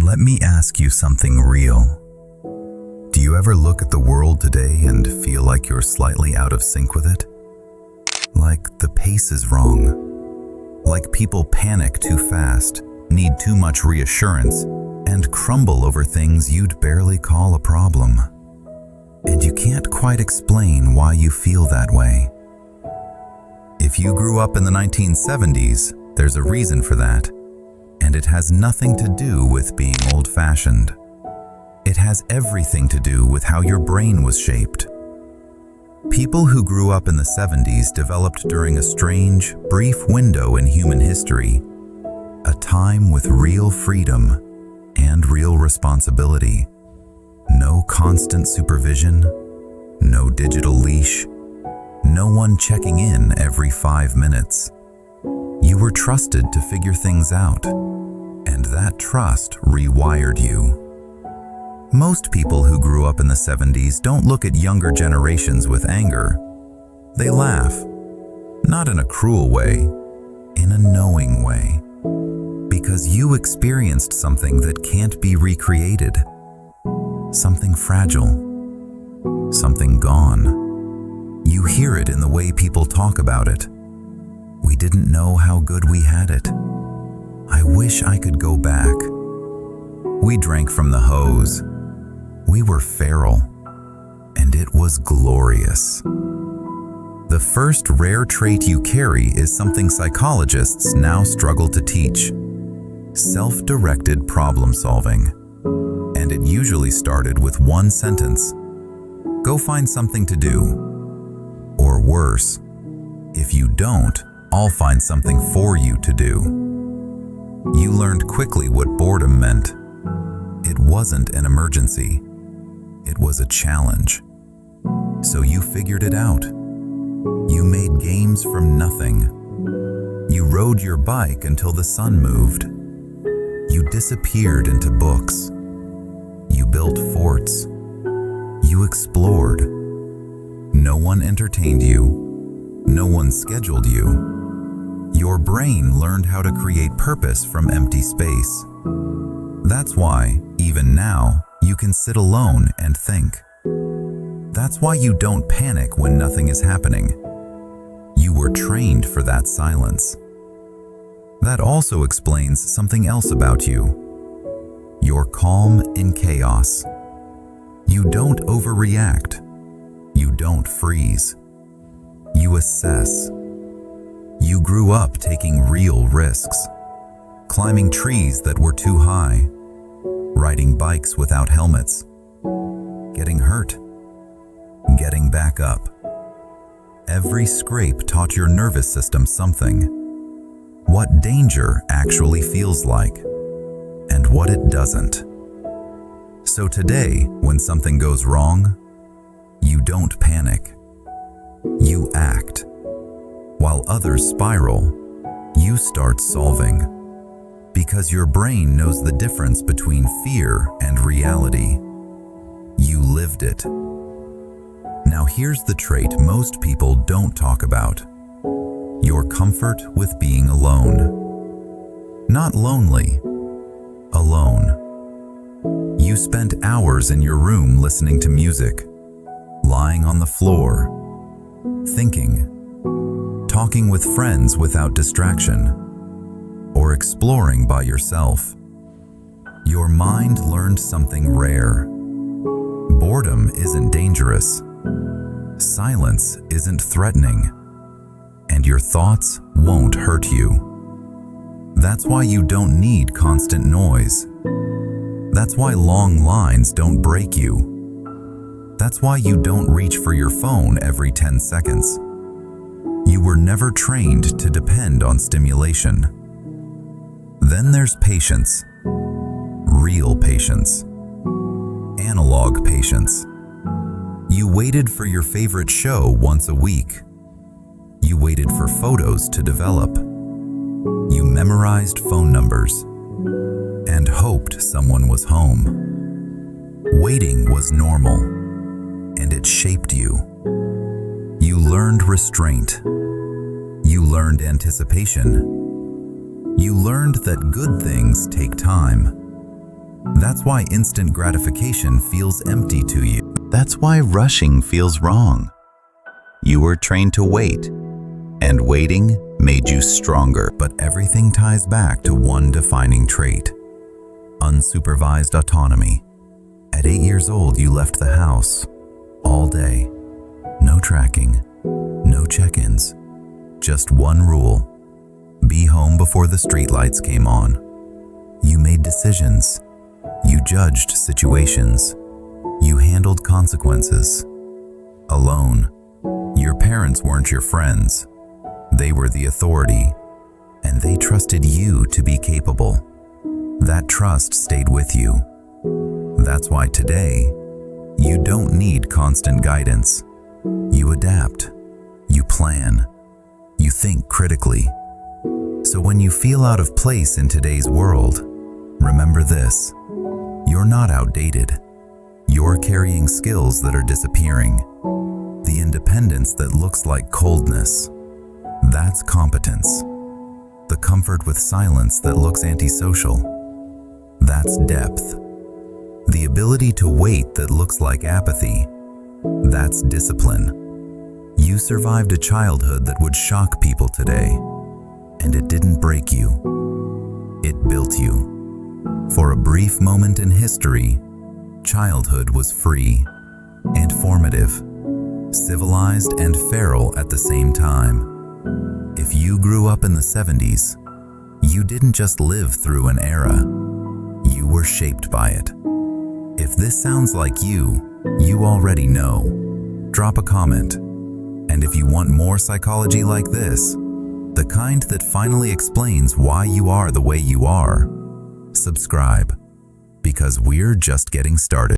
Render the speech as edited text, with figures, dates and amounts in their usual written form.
Let me ask you something real. Do you ever look at the world today and feel like you're slightly out of sync with it? Like the pace is wrong. Like people panic too fast, need too much reassurance, and crumble over things you'd barely call a problem. And you can't quite explain why you feel that way. If you grew up in the 1970s, there's a reason for that. And it has nothing to do with being old-fashioned. It has everything to do with how your brain was shaped. People who grew up in the 70s developed during a strange, brief window in human history, a time with real freedom and real responsibility. No constant supervision, no digital leash, no one checking in every 5 minutes. You were trusted to figure things out, and that trust rewired you. Most people who grew up in the 70s don't look at younger generations with anger. They laugh, not in a cruel way, in a knowing way. Because you experienced something that can't be recreated. Something fragile. Something gone. You hear it in the way people talk about it. We didn't know how good we had it. I wish I could go back. We drank from the hose. We were feral, and it was glorious. The first rare trait you carry is something psychologists now struggle to teach: self-directed problem solving. And it usually started with one sentence: go find something to do. Or worse, if you don't, I'll find something for you to do. You learned quickly what boredom meant. It wasn't an emergency. It was a challenge. So you figured it out. You made games from nothing. You rode your bike until the sun moved. You disappeared into books. You built forts. You explored. No one entertained you. No one scheduled you. Your brain learned how to create purpose from empty space. That's why, even now, you can sit alone and think. That's why you don't panic when nothing is happening. You were trained for that silence. That also explains something else about you. You're calm in chaos. You don't overreact. You don't freeze. You assess. You grew up taking real risks, climbing trees that were too high, riding bikes without helmets, getting hurt, getting back up. Every scrape taught your nervous system something: what danger actually feels like, and what it doesn't. So today, when something goes wrong, you don't panic. You act. While others spiral, you start solving. Because your brain knows the difference between fear and reality. You lived it. Now here's the trait most people don't talk about: your comfort with being alone. Not lonely, alone. You spent hours in your room listening to music, lying on the floor, thinking, talking with friends without distraction, or exploring by yourself. Your mind learned something rare. Boredom isn't dangerous. Silence isn't threatening. And your thoughts won't hurt you. That's why you don't need constant noise. That's why long lines don't break you. That's why you don't reach for your phone every 10 seconds. You were never trained to depend on stimulation. Then there's patience. Real patience. Analog patience. You waited for your favorite show once a week. You waited for photos to develop. You memorized phone numbers and hoped someone was home. Waiting was normal, and it shaped you. You learned restraint. You learned anticipation. You learned that good things take time. That's why instant gratification feels empty to you. That's why rushing feels wrong. You were trained to wait, and waiting made you stronger. But everything ties back to one defining trait: unsupervised autonomy. At 8 years old, you left the house all day. No tracking, no check-ins, just one rule: be home before the streetlights came on. You made decisions. You judged situations. You handled consequences. Alone. Your parents weren't your friends. They were the authority, and they trusted you to be capable. That trust stayed with you. That's why today, you don't need constant guidance. You adapt. You plan. You think critically. So when you feel out of place in today's world, remember this: you're not outdated. You're carrying skills that are disappearing. The independence that looks like coldness, that's competence. The comfort with silence that looks antisocial, that's depth. The ability to wait that looks like apathy, that's discipline. You survived a childhood that would shock people today, and it didn't break you. It built you. For a brief moment in history, childhood was free and formative, civilized and feral at the same time. If you grew up in the 70s, you didn't just live through an era, you were shaped by it. If this sounds like you already know. Drop a comment. And if you want more psychology like this, the kind that finally explains why you are the way you are, subscribe, because we're just getting started.